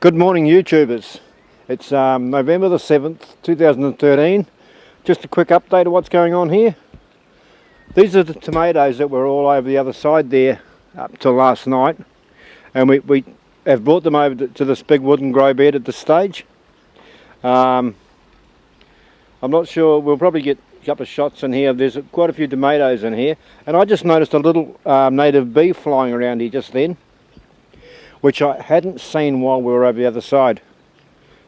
Good morning, YouTubers. It's November the 7th, 2013. Just a quick update of what's going on here. These are the tomatoes that were all over the other side there up till last night. And we have brought them over to this big wooden grow bed at this stage. I'm not sure, we'll probably get a couple of shots in here. There's quite a few tomatoes in here. And I just noticed a little native bee flying around here just then, which I hadn't seen while we were over the other side.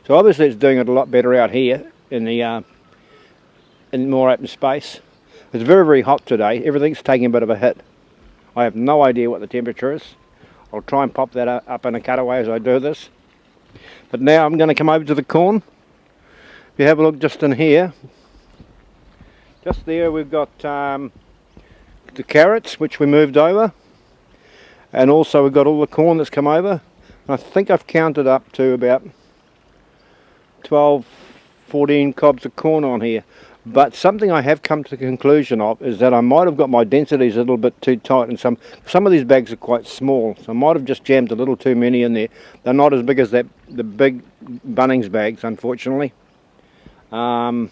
So obviously it's doing it a lot better out here in the in more open space. It's very, very hot today. Everything's taking a bit of a hit. I have no idea what the temperature is. I'll try and pop that up in a cutaway as I do this. But now I'm going to come over to the corn. If you have a look just in here, just there we've got the carrots, which we moved over. And also we've got all the corn that's come over. And I think I've counted up to about 12, 14 cobs of corn on here. But something I have come to the conclusion of is that I might have got my densities a little bit too tight, and some of these bags are quite small, so I might have just jammed a little too many in there. They're not as big as the big Bunnings bags, unfortunately. Yeah,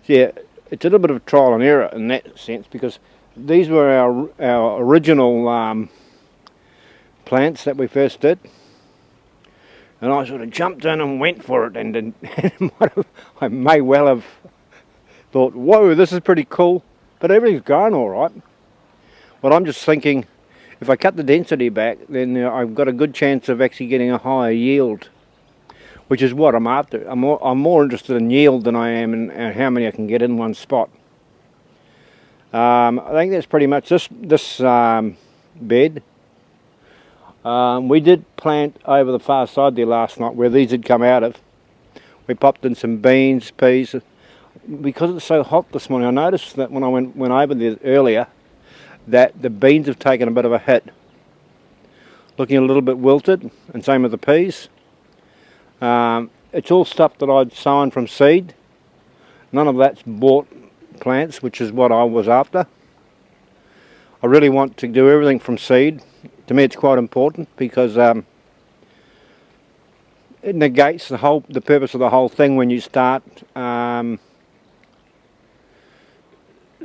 it's a little bit of a trial and error in that sense, because these were our original plants that we first did, and I sort of jumped in and went for it, and I may well have thought, whoa, this is pretty cool, but everything's going all right. Well, I'm just thinking, if I cut the density back, then I've got a good chance of actually getting a higher yield, which is what I'm after. I'm more interested in yield than I am in how many I can get in one spot. I think that's pretty much this bed. We did plant over the far side there last night where these had come out of. We popped in some beans, peas. Because it's so hot this morning, I noticed that when I went over there earlier, that the beans have taken a bit of a hit. Looking a little bit wilted, and same with the peas. It's all stuff that I'd sown from seed. None of that's bought plants, which is what I was after. I really want to do everything from seed. To me it's quite important, because it negates the purpose of the whole thing when you start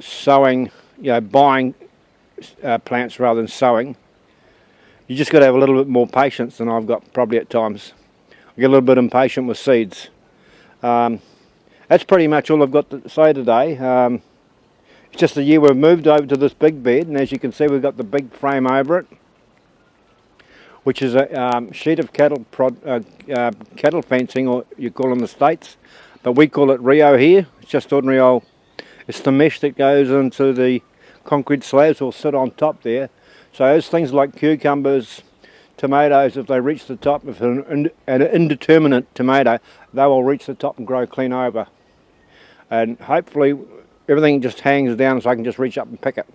sowing, buying plants rather than sowing. You just got to have a little bit more patience than I've got probably at times. I get a little bit impatient with seeds. That's pretty much all I've got to say today. It's just the year we've moved over to this big bed, and as you can see we've got the big frame over it, which is a sheet of cattle fencing, or you call them the States, but we call it Rio here. It's just ordinary old, it's the mesh that goes into the concrete slabs or sit on top there. So as things like cucumbers, tomatoes, if they reach the top, if an indeterminate tomato, they will reach the top and grow clean over. And hopefully everything just hangs down so I can just reach up and pick it.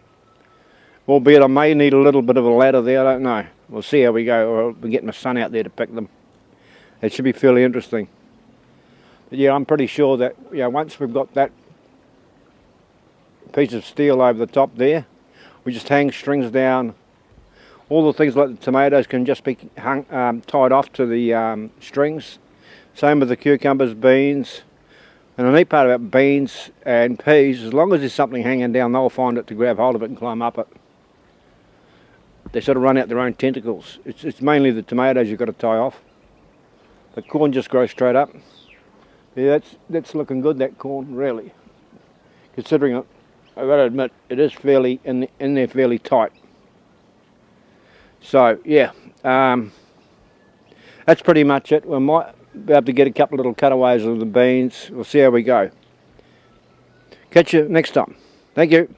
Albeit I may need a little bit of a ladder there, I don't know. We'll see how we go, or I'll be getting my son out there to pick them. It should be fairly interesting. But yeah, I'm pretty sure that once we've got that piece of steel over the top there, we just hang strings down. All the things like the tomatoes can just be tied off to the strings. Same with the cucumbers, beans. And the neat part about beans and peas, as long as there's something hanging down, they'll find it to grab hold of it and climb up it. They sort of run out their own tentacles. It's mainly the tomatoes you've got to tie off. The corn just grows straight up. Yeah, that's looking good, that corn, really. Considering it, I've got to admit, it is fairly in there fairly tight. So yeah, that's pretty much it. We might be able to get a couple of little cutaways of the beans. We'll see how we go. Catch you next time. Thank you.